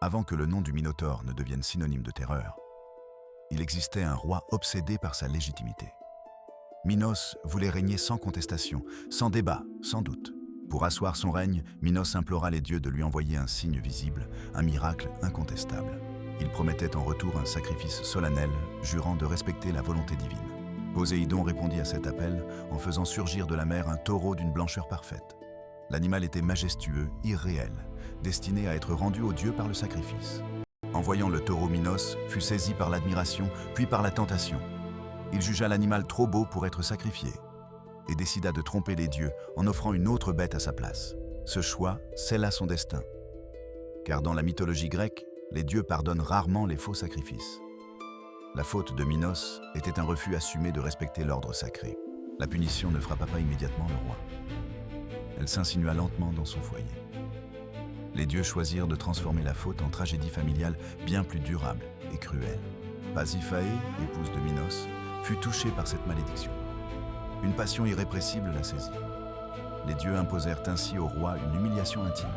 Avant que le nom du Minotaure ne devienne synonyme de terreur, il existait un roi obsédé par sa légitimité. Minos voulait régner sans contestation, sans débat, sans doute. Pour asseoir son règne, Minos implora les dieux de lui envoyer un signe visible, un miracle incontestable. Il promettait en retour un sacrifice solennel, jurant de respecter la volonté divine. Poséidon répondit à cet appel en faisant surgir de la mer un taureau d'une blancheur parfaite. L'animal était majestueux, irréel, destiné à être rendu aux dieux par le sacrifice. En voyant le taureau, Minos fut saisi par l'admiration, puis par la tentation. Il jugea l'animal trop beau pour être sacrifié et décida de tromper les dieux en offrant une autre bête à sa place. Ce choix scella son destin. Car dans la mythologie grecque, les dieux pardonnent rarement les faux sacrifices. La faute de Minos était un refus assumé de respecter l'ordre sacré. La punition ne frappa pas immédiatement le roi. Elle s'insinua lentement dans son foyer. Les dieux choisirent de transformer la faute en tragédie familiale bien plus durable et cruelle. Pasiphaë, épouse de Minos, fut touchée par cette malédiction. Une passion irrépressible la saisit. Les dieux imposèrent ainsi au roi une humiliation intime.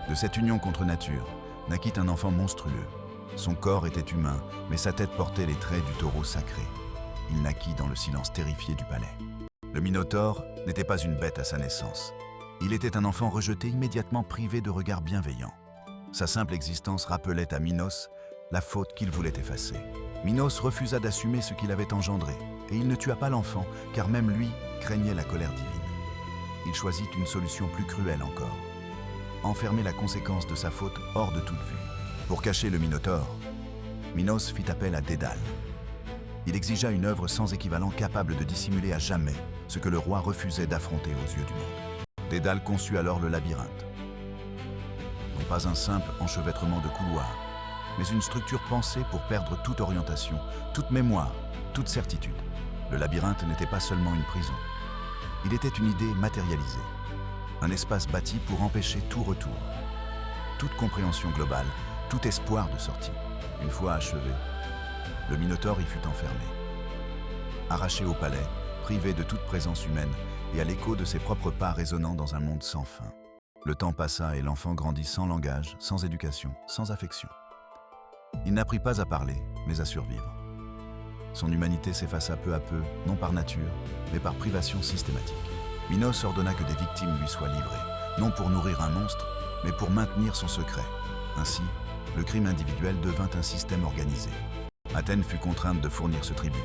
De cette union contre nature naquit un enfant monstrueux. Son corps était humain, mais sa tête portait les traits du taureau sacré. Il naquit dans le silence terrifié du palais. Le Minotaure n'était pas une bête à sa naissance. Il était un enfant rejeté, immédiatement privé de regards bienveillants. Sa simple existence rappelait à Minos la faute qu'il voulait effacer. Minos refusa d'assumer ce qu'il avait engendré, et il ne tua pas l'enfant, car même lui craignait la colère divine. Il choisit une solution plus cruelle encore. Enfermer la conséquence de sa faute hors de toute vue. Pour cacher le Minotaure, Minos fit appel à Dédale. Il exigea une œuvre sans équivalent capable de dissimuler à jamais ce que le roi refusait d'affronter aux yeux du monde. Dédale conçut alors le labyrinthe. Non pas un simple enchevêtrement de couloirs, mais une structure pensée pour perdre toute orientation, toute mémoire, toute certitude. Le labyrinthe n'était pas seulement une prison. Il était une idée matérialisée. Un espace bâti pour empêcher tout retour, toute compréhension globale, tout espoir de sortie. Une fois achevé, le Minotaure y fut enfermé. Arraché au palais, privé de toute présence humaine et à l'écho de ses propres pas résonnant dans un monde sans fin. Le temps passa et l'enfant grandit sans langage, sans éducation, sans affection. Il n'apprit pas à parler, mais à survivre. Son humanité s'effaça peu à peu, non par nature, mais par privation systématique. Minos ordonna que des victimes lui soient livrées, non pour nourrir un monstre, mais pour maintenir son secret. Ainsi, le crime individuel devint un système organisé. Athènes fut contrainte de fournir ce tribut.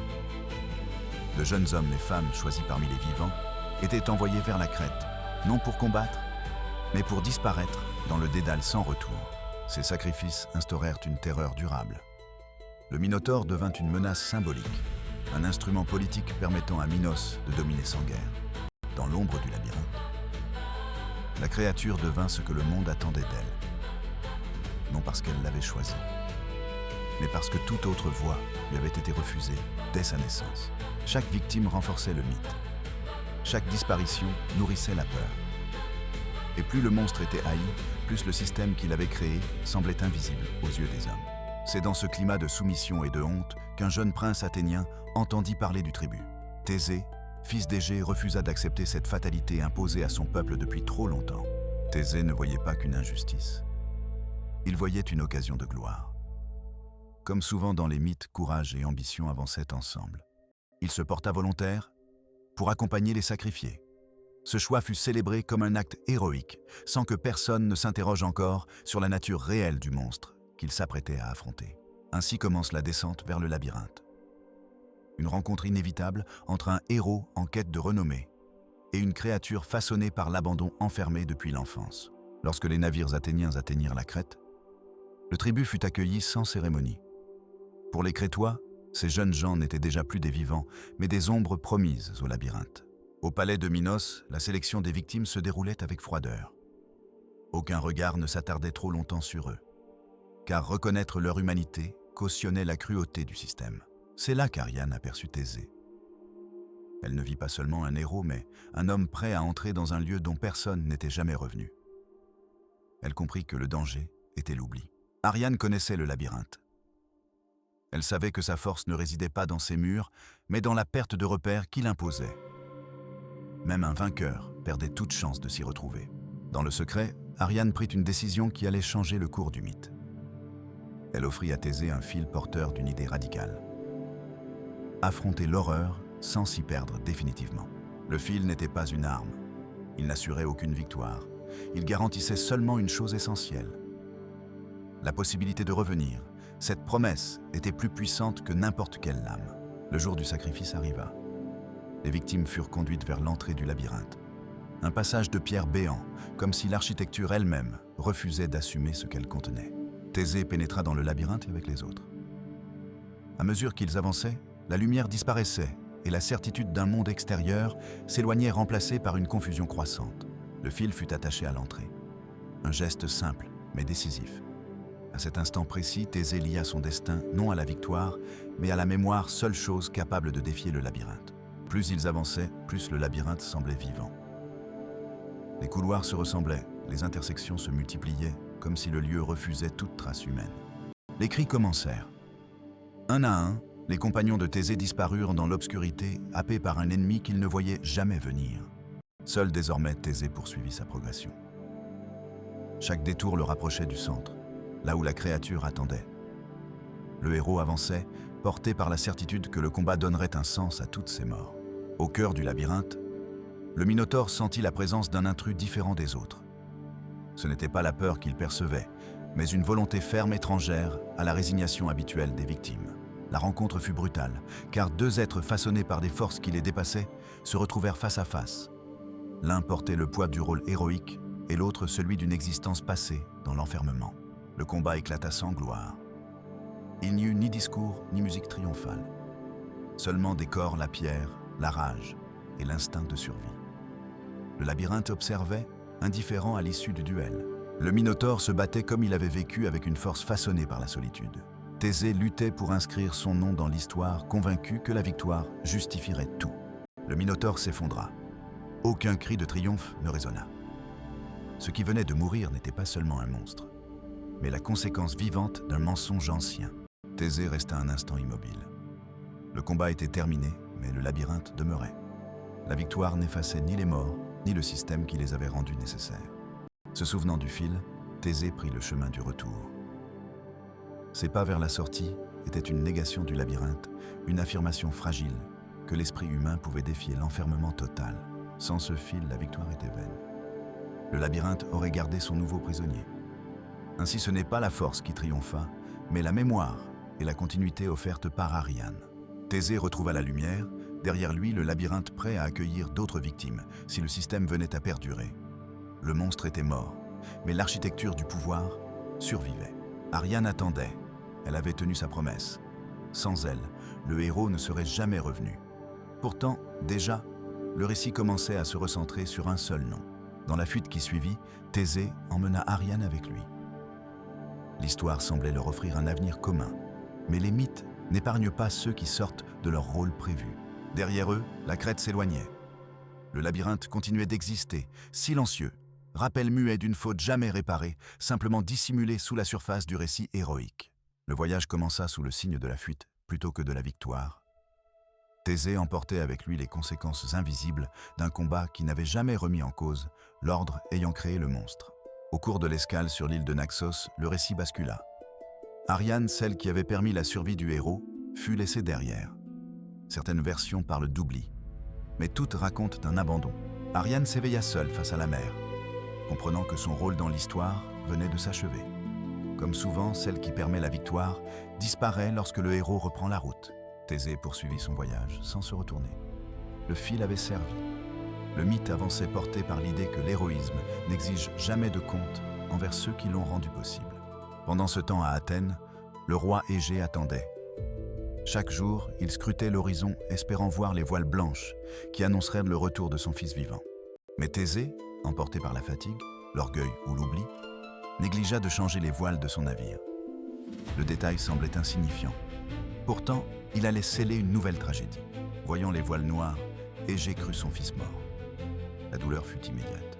De jeunes hommes et femmes choisis parmi les vivants étaient envoyés vers la Crète, non pour combattre, mais pour disparaître dans le Dédale sans retour. Ces sacrifices instaurèrent une terreur durable. Le Minotaure devint une menace symbolique, un instrument politique permettant à Minos de dominer sans guerre. Dans l'ombre du labyrinthe, la créature devint ce que le monde attendait d'elle. Non parce qu'elle l'avait choisi, mais parce que toute autre voie lui avait été refusée dès sa naissance. Chaque victime renforçait le mythe. Chaque disparition nourrissait la peur. Et plus le monstre était haï, plus le système qu'il avait créé semblait invisible aux yeux des hommes. C'est dans ce climat de soumission et de honte qu'un jeune prince athénien entendit parler du tribut. Thésée, fils d'Égée, refusa d'accepter cette fatalité imposée à son peuple depuis trop longtemps. Thésée ne voyait pas qu'une injustice. Il voyait une occasion de gloire. Comme souvent dans les mythes, courage et ambition avançaient ensemble. Il se porta volontaire pour accompagner les sacrifiés. Ce choix fut célébré comme un acte héroïque, sans que personne ne s'interroge encore sur la nature réelle du monstre qu'il s'apprêtait à affronter. Ainsi commence la descente vers le labyrinthe. Une rencontre inévitable entre un héros en quête de renommée et une créature façonnée par l'abandon enfermé depuis l'enfance. Lorsque les navires athéniens atteignirent la Crète, le tribut fut accueilli sans cérémonie. Pour les Crétois, ces jeunes gens n'étaient déjà plus des vivants, mais des ombres promises au labyrinthe. Au palais de Minos, la sélection des victimes se déroulait avec froideur. Aucun regard ne s'attardait trop longtemps sur eux, car reconnaître leur humanité cautionnait la cruauté du système. C'est là qu'Ariane aperçut Thésée. Elle ne vit pas seulement un héros, mais un homme prêt à entrer dans un lieu dont personne n'était jamais revenu. Elle comprit que le danger était l'oubli. Ariane connaissait le labyrinthe. Elle savait que sa force ne résidait pas dans ses murs, mais dans la perte de repères qu'il imposait. Même un vainqueur perdait toute chance de s'y retrouver. Dans le secret, Ariane prit une décision qui allait changer le cours du mythe. Elle offrit à Thésée un fil porteur d'une idée radicale. Affronter l'horreur sans s'y perdre définitivement. Le fil n'était pas une arme. Il n'assurait aucune victoire. Il garantissait seulement une chose essentielle. La possibilité de revenir. Cette promesse était plus puissante que n'importe quelle lame. Le jour du sacrifice arriva. Les victimes furent conduites vers l'entrée du labyrinthe. Un passage de pierre béant, comme si l'architecture elle-même refusait d'assumer ce qu'elle contenait. Thésée pénétra dans le labyrinthe avec les autres. À mesure qu'ils avançaient, la lumière disparaissait et la certitude d'un monde extérieur s'éloignait remplacée par une confusion croissante. Le fil fut attaché à l'entrée. Un geste simple, mais décisif. À cet instant précis, Thésée lia son destin non à la victoire, mais à la mémoire, seule chose capable de défier le labyrinthe. Plus ils avançaient, plus le labyrinthe semblait vivant. Les couloirs se ressemblaient, les intersections se multipliaient, comme si le lieu refusait toute trace humaine. Les cris commencèrent. Un à un, les compagnons de Thésée disparurent dans l'obscurité, happés par un ennemi qu'ils ne voyaient jamais venir. Seul désormais Thésée poursuivit sa progression. Chaque détour le rapprochait du centre, là où la créature attendait. Le héros avançait, porté par la certitude que le combat donnerait un sens à toutes ses morts. Au cœur du labyrinthe, le Minotaure sentit la présence d'un intrus différent des autres. Ce n'était pas la peur qu'il percevait, mais une volonté ferme étrangère à la résignation habituelle des victimes. La rencontre fut brutale, car deux êtres façonnés par des forces qui les dépassaient se retrouvèrent face à face. L'un portait le poids du rôle héroïque et l'autre celui d'une existence passée dans l'enfermement. Le combat éclata sans gloire. Il n'y eut ni discours ni musique triomphale. Seulement des corps, la pierre, la rage et l'instinct de survie. Le labyrinthe observait, indifférent à l'issue du duel. Le Minotaure se battait comme il avait vécu avec une force façonnée par la solitude. Thésée luttait pour inscrire son nom dans l'histoire, convaincu que la victoire justifierait tout. Le Minotaure s'effondra. Aucun cri de triomphe ne résonna. Ce qui venait de mourir n'était pas seulement un monstre, mais la conséquence vivante d'un mensonge ancien. Thésée resta un instant immobile. Le combat était terminé, mais le labyrinthe demeurait. La victoire n'effaçait ni les morts, ni le système qui les avait rendus nécessaires. Se souvenant du fil, Thésée prit le chemin du retour. Ses pas vers la sortie étaient une négation du labyrinthe, une affirmation fragile que l'esprit humain pouvait défier l'enfermement total. Sans ce fil, la victoire était vaine. Le labyrinthe aurait gardé son nouveau prisonnier. Ainsi, ce n'est pas la force qui triompha, mais la mémoire et la continuité offerte par Ariane. Thésée retrouva la lumière, derrière lui le labyrinthe prêt à accueillir d'autres victimes si le système venait à perdurer. Le monstre était mort, mais l'architecture du pouvoir survivait. Ariane attendait. Elle avait tenu sa promesse. Sans elle, le héros ne serait jamais revenu. Pourtant, déjà, le récit commençait à se recentrer sur un seul nom. Dans la fuite qui suivit, Thésée emmena Ariane avec lui. L'histoire semblait leur offrir un avenir commun, mais les mythes n'épargnent pas ceux qui sortent de leur rôle prévu. Derrière eux, la crête s'éloignait. Le labyrinthe continuait d'exister, silencieux, rappel muet d'une faute jamais réparée, simplement dissimulée sous la surface du récit héroïque. Le voyage commença sous le signe de la fuite plutôt que de la victoire. Thésée emportait avec lui les conséquences invisibles d'un combat qui n'avait jamais remis en cause l'ordre ayant créé le monstre. Au cours de l'escale sur l'île de Naxos, le récit bascula. Ariane, celle qui avait permis la survie du héros, fut laissée derrière. Certaines versions parlent d'oubli, mais toutes racontent d'un abandon. Ariane s'éveilla seule face à la mer, comprenant que son rôle dans l'histoire venait de s'achever. Comme souvent, celle qui permet la victoire disparaît lorsque le héros reprend la route. Thésée poursuivit son voyage sans se retourner. Le fil avait servi. Le mythe avançait porté par l'idée que l'héroïsme n'exige jamais de compte envers ceux qui l'ont rendu possible. Pendant ce temps à Athènes, le roi Égée attendait. Chaque jour, il scrutait l'horizon, espérant voir les voiles blanches qui annonceraient le retour de son fils vivant. Mais Thésée, emporté par la fatigue, l'orgueil ou l'oubli, négligea de changer les voiles de son navire. Le détail semblait insignifiant. Pourtant, il allait sceller une nouvelle tragédie. Voyant les voiles noires, Égée crut son fils mort. La douleur fut immédiate.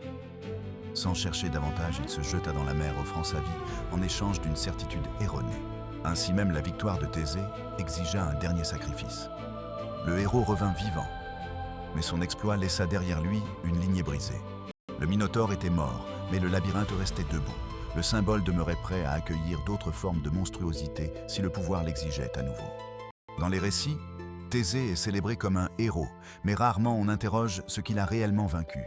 Sans chercher davantage, il se jeta dans la mer, offrant sa vie en échange d'une certitude erronée. Ainsi même, la victoire de Thésée exigea un dernier sacrifice. Le héros revint vivant, mais son exploit laissa derrière lui une lignée brisée. Le Minotaure était mort, mais le labyrinthe restait debout, Le symbole demeurait prêt à accueillir d'autres formes de monstruosité si le pouvoir l'exigeait à nouveau. Dans les récits, Thésée est célébré comme un héros, mais rarement on interroge ce qu'il a réellement vaincu.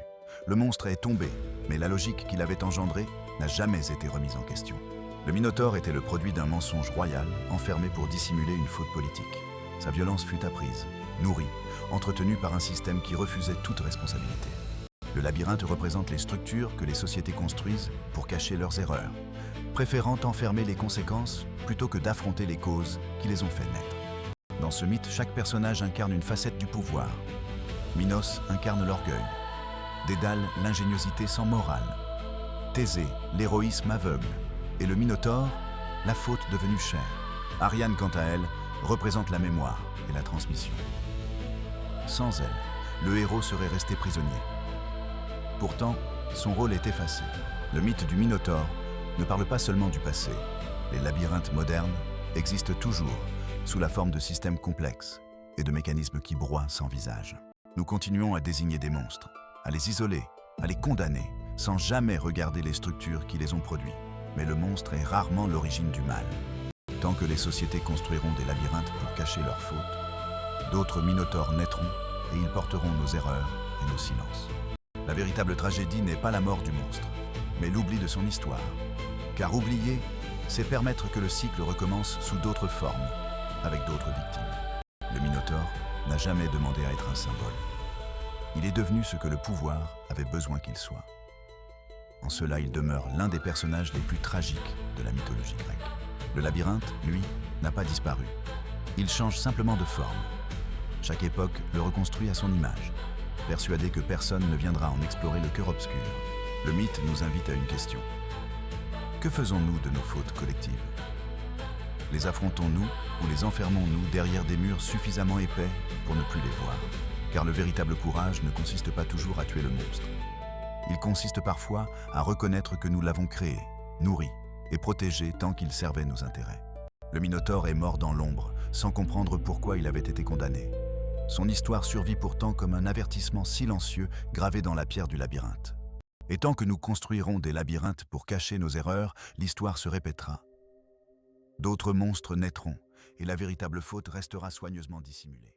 Le monstre est tombé, mais la logique qu'il avait engendrée n'a jamais été remise en question. Le Minotaure était le produit d'un mensonge royal, enfermé pour dissimuler une faute politique. Sa violence fut apprise, nourrie, entretenue par un système qui refusait toute responsabilité. Le labyrinthe représente les structures que les sociétés construisent pour cacher leurs erreurs, préférant enfermer les conséquences plutôt que d'affronter les causes qui les ont fait naître. Dans ce mythe, chaque personnage incarne une facette du pouvoir. Minos incarne l'orgueil, Dédale l'ingéniosité sans morale, Thésée l'héroïsme aveugle, et le Minotaure la faute devenue chère. Ariane, quant à elle, représente la mémoire et la transmission. Sans elle, le héros serait resté prisonnier. Pourtant, son rôle est effacé. Le mythe du Minotaure ne parle pas seulement du passé. Les labyrinthes modernes existent toujours, sous la forme de systèmes complexes et de mécanismes qui broient sans visage. Nous continuons à désigner des monstres, à les isoler, à les condamner, sans jamais regarder les structures qui les ont produits. Mais le monstre est rarement l'origine du mal. Tant que les sociétés construiront des labyrinthes pour cacher leurs fautes, d'autres minotaures naîtront et ils porteront nos erreurs et nos silences. La véritable tragédie n'est pas la mort du monstre, mais l'oubli de son histoire. Car oublier, c'est permettre que le cycle recommence sous d'autres formes, avec d'autres victimes. Le Minotaure n'a jamais demandé à être un symbole. Il est devenu ce que le pouvoir avait besoin qu'il soit. En cela, il demeure l'un des personnages les plus tragiques de la mythologie grecque. Le labyrinthe, lui, n'a pas disparu. Il change simplement de forme. Chaque époque le reconstruit à son image, persuadé que personne ne viendra en explorer le cœur obscur. Le mythe nous invite à une question. Que faisons-nous de nos fautes collectives ? Les affrontons-nous ou les enfermons-nous derrière des murs suffisamment épais pour ne plus les voir ? Car le véritable courage ne consiste pas toujours à tuer le monstre. Il consiste parfois à reconnaître que nous l'avons créé, nourri et protégé tant qu'il servait nos intérêts. Le Minotaure est mort dans l'ombre, sans comprendre pourquoi il avait été condamné. Son histoire survit pourtant comme un avertissement silencieux gravé dans la pierre du labyrinthe. Et tant que nous construirons des labyrinthes pour cacher nos erreurs, l'histoire se répétera. D'autres monstres naîtront, et la véritable faute restera soigneusement dissimulée.